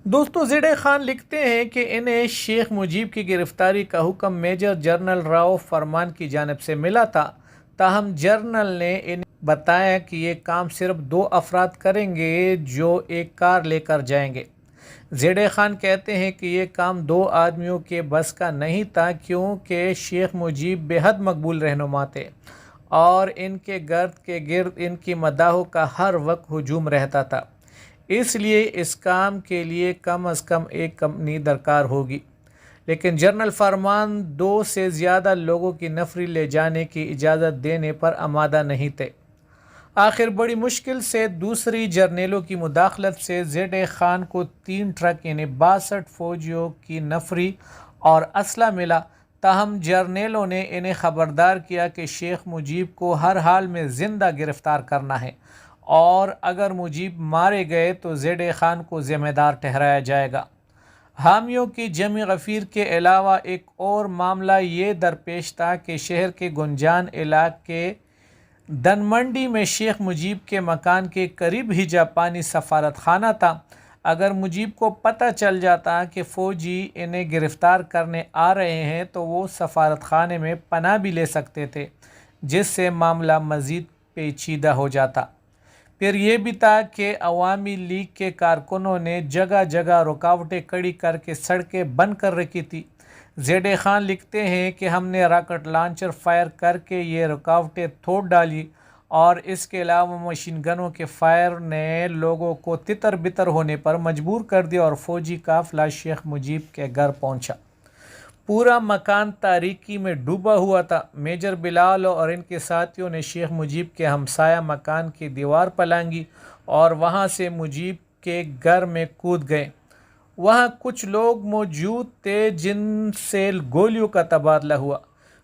دوستو زیڈے خان لکھتے ہیں کہ انہیں شیخ مجیب کی گرفتاری کا حکم میجر جنرل راؤ فرمان کی جانب سے ملا تھا، تاہم جنرل نے انہیں بتایا کہ یہ کام صرف 2 افراد کریں گے جو ایک کار لے کر جائیں گے۔ زیڈے خان کہتے ہیں کہ یہ کام 2 آدمیوں کے بس کا نہیں تھا، کیونکہ شیخ مجیب بے حد مقبول رہنما تھے اور ان کے گرد ان کی مداحوں کا ہر وقت ہجوم رہتا تھا، اس لیے اس کام کے لیے کم از کم ایک کمپنی درکار ہوگی۔ لیکن جنرل فرمان 2 سے زیادہ لوگوں کی نفری لے جانے کی اجازت دینے پر آمادہ نہیں تھے۔ آخر بڑی مشکل سے دوسری جرنیلوں کی مداخلت سے زیڈے خان کو 3 ٹرک یعنی 62 فوجیوں کی نفری اور اسلحہ ملا، تاہم جرنیلوں نے انہیں خبردار کیا کہ شیخ مجیب کو ہر حال میں زندہ گرفتار کرنا ہے اور اگر مجیب مارے گئے تو زیڈے خان کو ذمہ دار ٹھہرایا جائے گا۔ حامیوں کی جمی غفیر کے علاوہ ایک اور معاملہ یہ درپیش تھا کہ شہر کے گنجان علاقے دن منڈی میں شیخ مجیب کے مکان کے قریب ہی جاپانی سفارت خانہ تھا۔ اگر مجیب کو پتہ چل جاتا کہ فوجی انہیں گرفتار کرنے آ رہے ہیں تو وہ سفارت خانے میں پناہ بھی لے سکتے تھے، جس سے معاملہ مزید پیچیدہ ہو جاتا۔ پھر یہ بھی تھا کہ عوامی لیگ کے کارکنوں نے جگہ جگہ رکاوٹیں کھڑی کر کے سڑکیں بند کر رکھی تھی۔ زیڈے خان لکھتے ہیں کہ ہم نے راکٹ لانچر فائر کر کے یہ رکاوٹیں توڑ ڈالی اور اس کے علاوہ مشین گنوں کے فائر نے لوگوں کو تتر بتر ہونے پر مجبور کر دیا اور فوجی قافلہ شیخ مجیب کے گھر پہنچا۔ پورا مکان تاریکی میں ڈوبا ہوا تھا۔ میجر بلال اور ان کے ساتھیوں نے شیخ مجیب کے ہمسایہ مکان کی دیوار پلانگی اور وہاں سے مجیب کے گھر میں کود گئے۔ وہاں کچھ لوگ موجود تھے جن سے گولیوں کا تبادلہ ہوا۔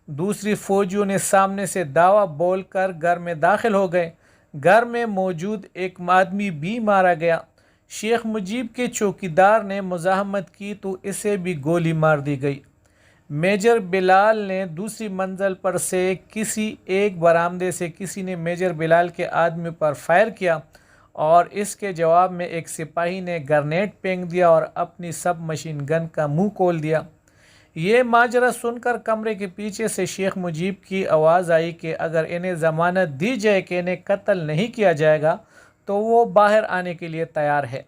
دوسری فوجیوں نے سامنے سے دعویٰ بول کر گھر میں داخل ہو گئے۔ گھر میں موجود ایک آدمی بھی مارا گیا۔ شیخ مجیب کے چوکیدار نے مزاحمت کی تو اسے بھی گولی مار دی گئی۔ میجر بلال نے دوسری منزل پر سے کسی ایک برآمدے سے کسی نے میجر بلال کے آدمی پر فائر کیا اور اس کے جواب میں ایک سپاہی نے گرنیڈ پھینک دیا اور اپنی سب مشین گن کا منہ کھول دیا۔ یہ ماجرا سن کر کمرے کے پیچھے سے شیخ مجیب کی آواز آئی کہ اگر انہیں ضمانت دی جائے کہ انہیں قتل نہیں کیا جائے گا تو وہ باہر آنے کے لیے تیار ہے۔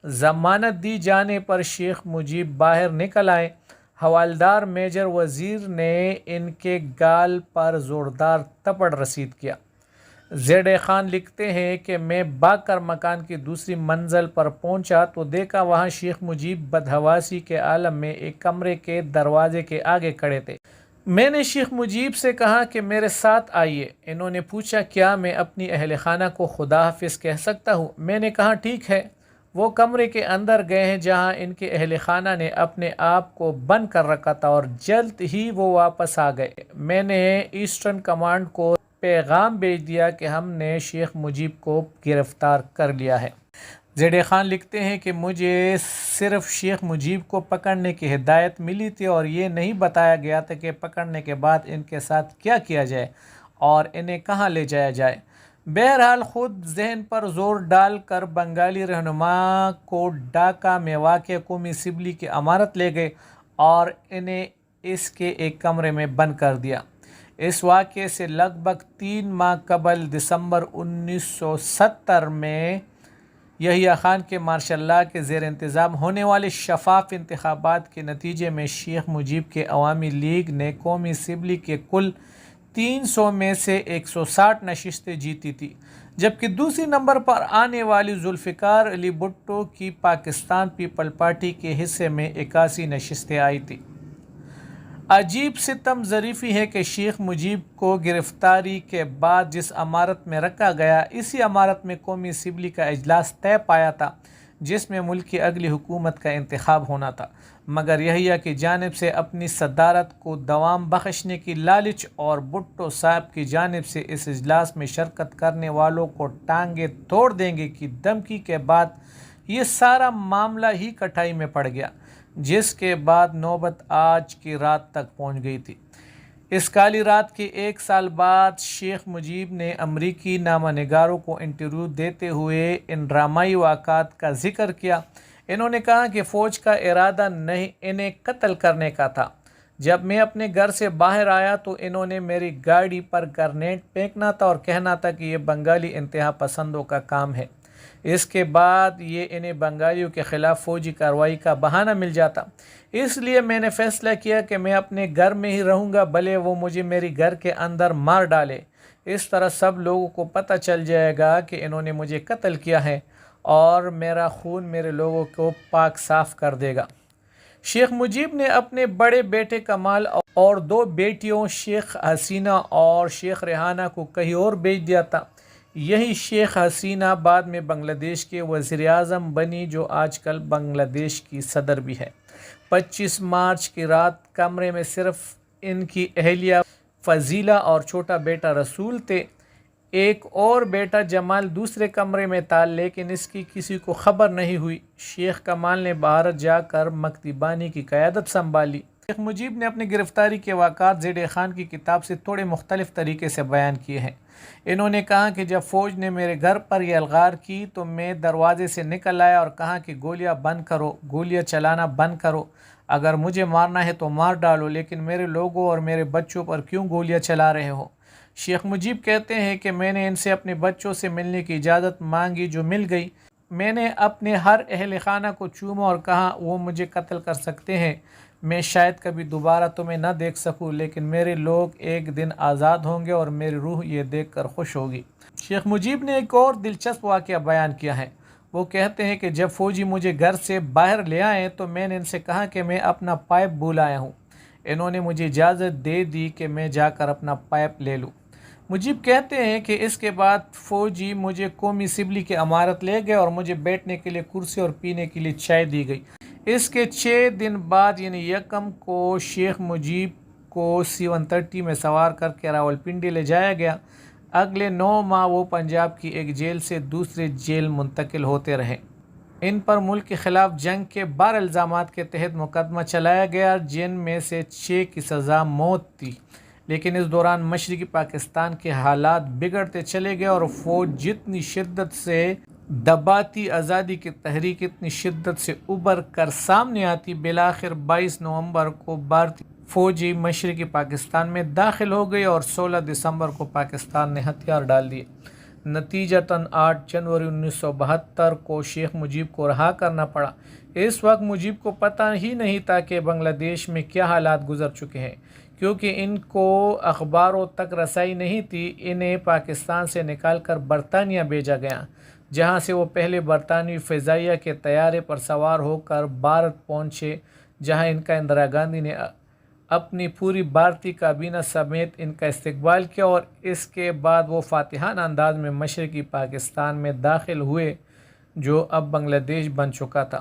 ضمانت دی جانے پر شیخ مجیب باہر نکل آئے۔ حوالدار میجر وزیر نے ان کے گال پر زوردار تھپڑ رسید کیا۔ زیڈے خان لکھتے ہیں کہ میں بھاگ کر مکان کی دوسری منزل پر پہنچا تو دیکھا وہاں شیخ مجیب بدحواسی کے عالم میں ایک کمرے کے دروازے کے آگے کھڑے تھے۔ میں نے شیخ مجیب سے کہا کہ میرے ساتھ آئیے۔ انہوں نے پوچھا کیا میں اپنی اہل خانہ کو خدا حافظ کہہ سکتا ہوں؟ میں نے کہا ٹھیک ہے۔ وہ کمرے کے اندر گئے ہیں جہاں ان کے اہل خانہ نے اپنے آپ کو بند کر رکھا تھا اور جلد ہی وہ واپس آ گئے۔ میں نے ایسٹرن کمانڈ کو پیغام بھیج دیا کہ ہم نے شیخ مجیب کو گرفتار کر لیا ہے۔ زیڈے خان لکھتے ہیں کہ مجھے صرف شیخ مجیب کو پکڑنے کی ہدایت ملی تھی اور یہ نہیں بتایا گیا تھا کہ پکڑنے کے بعد ان کے ساتھ کیا کیا جائے اور انہیں کہاں لے جایا جائے۔ بہرحال خود ذہن پر زور ڈال کر بنگالی رہنما کو ڈھاکہ میں واقع قومی اسمبلی کی عمارت لے گئے اور انہیں اس کے ایک کمرے میں بند کر دیا۔ اس واقعے سے لگ بھگ 3 ماہ قبل دسمبر 1970 میں یحییٰ خان کے مارشل لاء کے زیر انتظام ہونے والے شفاف انتخابات کے نتیجے میں شیخ مجیب کے عوامی لیگ نے قومی اسمبلی کے کل 300 میں سے 160 نشستیں جیتی تھی، جبکہ دوسری نمبر پر آنے والی ذوالفقار علی بھٹو کی پاکستان پیپل پارٹی کے حصے میں 81 نشستیں آئی تھیں۔ عجیب ستم ظریفی ہے کہ شیخ مجیب کو گرفتاری کے بعد جس عمارت میں رکھا گیا، اسی عمارت میں قومی اسمبلی کا اجلاس طے پایا تھا جس میں ملک کی اگلی حکومت کا انتخاب ہونا تھا، مگر یحییٰ کی جانب سے اپنی صدارت کو دوام بخشنے کی لالچ اور بھٹو صاحب کی جانب سے اس اجلاس میں شرکت کرنے والوں کو ٹانگیں توڑ دیں گے کی دھمکی کے بعد یہ سارا معاملہ ہی کٹائی میں پڑ گیا، جس کے بعد نوبت آج کی رات تک پہنچ گئی تھی۔ اس کالی رات کے 1 سال بعد شیخ مجیب نے امریکی نامہ نگاروں کو انٹرویو دیتے ہوئے ان ڈرامائی واقعات کا ذکر کیا۔ انہوں نے کہا کہ فوج کا ارادہ نہیں انہیں قتل کرنے کا تھا۔ جب میں اپنے گھر سے باہر آیا تو انہوں نے میری گاڑی پر گرنیڈ پھینکنا تھا اور کہنا تھا کہ یہ بنگالی انتہا پسندوں کا کام ہے۔ اس کے بعد یہ انہیں بنگالیوں کے خلاف فوجی کارروائی کا بہانہ مل جاتا۔ اس لیے میں نے فیصلہ کیا کہ میں اپنے گھر میں ہی رہوں گا، بھلے وہ مجھے میری گھر کے اندر مار ڈالے۔ اس طرح سب لوگوں کو پتہ چل جائے گا کہ انہوں نے مجھے قتل کیا ہے اور میرا خون میرے لوگوں کو پاک صاف کر دے گا۔ شیخ مجیب نے اپنے بڑے بیٹے کمال اور 2 بیٹیوں شیخ حسینہ اور شیخ ریحانہ کو کہیں اور بھیج دیا تھا۔ یہی شیخ حسینہ بعد میں بنگلہ دیش کے وزیر اعظم بنی، جو آج کل بنگلہ دیش کی صدر بھی ہے۔ 25 مارچ کی رات کمرے میں صرف ان کی اہلیہ فضیلہ اور چھوٹا بیٹا رسول تھے۔ ایک اور بیٹا جمال دوسرے کمرے میں تھا، لیکن اس کی کسی کو خبر نہیں ہوئی۔ شیخ کمال نے بھارت جا کر مکتب بانی کی قیادت سنبھالی۔ شیخ مجیب نے اپنی گرفتاری کے واقعات زیڈ خان کی کتاب سے تھوڑے مختلف طریقے سے بیان کیے ہیں۔ انہوں نے کہا کہ جب فوج نے میرے گھر پر یہ الغار کی تو میں دروازے سے نکل آیا اور کہا کہ گولیاں بند کرو، گولیاں چلانا بند کرو، اگر مجھے مارنا ہے تو مار ڈالو، لیکن میرے لوگوں اور میرے بچوں پر کیوں گولیاں چلا رہے ہو؟ شیخ مجیب کہتے ہیں کہ میں نے ان سے اپنے بچوں سے ملنے کی اجازت مانگی، جو مل گئی۔ میں نے اپنے ہر اہل خانہ کو چوما اور کہا وہ مجھے قتل کر سکتے ہیں، میں شاید کبھی دوبارہ تمہیں نہ دیکھ سکوں، لیکن میرے لوگ ایک دن آزاد ہوں گے اور میری روح یہ دیکھ کر خوش ہوگی۔ شیخ مجیب نے ایک اور دلچسپ واقعہ بیان کیا ہے۔ وہ کہتے ہیں کہ جب فوجی مجھے گھر سے باہر لے آئے تو میں نے ان سے کہا کہ میں اپنا پائپ بھول آیا ہوں۔ انہوں نے مجھے اجازت دے دی کہ میں جا کر اپنا پائپ لے لوں۔ مجیب کہتے ہیں کہ اس کے بعد فوجی مجھے قومی اسمبلی کی عمارت لے گئے اور مجھے بیٹھنے کے لیے کرسی اور پینے کے لیے چائے دی گئی۔ اس کے 6 دن بعد یعنی 1 کو شیخ مجیب کو C-130 میں سوار کر کے راولپنڈی لے جایا گیا۔ اگلے 9 ماہ وہ پنجاب کی ایک جیل سے دوسرے جیل منتقل ہوتے رہے۔ ان پر ملک کے خلاف جنگ کے 12 الزامات کے تحت مقدمہ چلایا گیا، جن میں سے 6 کی سزا موت تھی، لیکن اس دوران مشرقی پاکستان کے حالات بگڑتے چلے گئے اور فوج جتنی شدت سے دباتی، آزادی کی تحریک اتنی شدت سے ابھر کر سامنے آتی۔ بالآخر 22 نومبر کو بھارتی فوجی مشرقی پاکستان میں داخل ہو گئی اور 16 دسمبر کو پاکستان نے ہتھیار ڈال دیے۔ نتیجتاً 8 جنوری 1972 کو شیخ مجیب کو رہا کرنا پڑا۔ اس وقت مجیب کو پتہ ہی نہیں تھا کہ بنگلہ دیش میں کیا حالات گزر چکے ہیں، کیونکہ ان کو اخباروں تک رسائی نہیں تھی۔ انہیں پاکستان سے نکال کر برطانیہ بھیجا گیا، جہاں سے وہ پہلے برطانوی فضائیہ کے طیارے پر سوار ہو کر بھارت پہنچے، جہاں ان کا اندرا گاندھی نے اپنی پوری بھارتی کابینہ سمیت ان کا استقبال کیا اور اس کے بعد وہ فاتحانہ انداز میں مشرقی پاکستان میں داخل ہوئے، جو اب بنگلہ دیش بن چکا تھا۔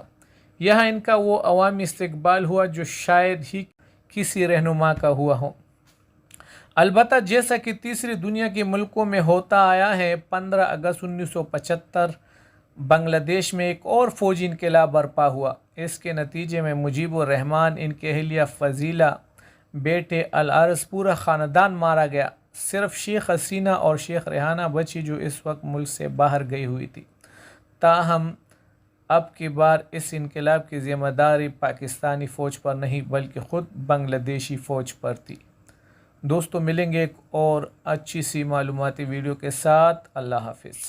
یہاں ان کا وہ عوامی استقبال ہوا جو شاید ہی کسی رہنما کا ہوا ہو۔ البتہ جیسا کہ تیسری دنیا کے ملکوں میں ہوتا آیا ہے، 15 اگست 1975 بنگلہ دیش میں ایک اور فوجی انقلاب برپا ہوا۔ اس کے نتیجے میں مجیب الرحمان، ان کی اہلیہ فضیلہ، بیٹے العرض، پورا خاندان مارا گیا۔ صرف شیخ حسینہ اور شیخ ریحانہ بچی، جو اس وقت ملک سے باہر گئی ہوئی تھی۔ تاہم اب کی بار اس انقلاب کی ذمہ داری پاکستانی فوج پر نہیں بلکہ خود بنگلہ دیشی فوج پر تھی۔ دوستو، ملیں گے ایک اور اچھی سی معلوماتی ویڈیو کے ساتھ۔ اللہ حافظ۔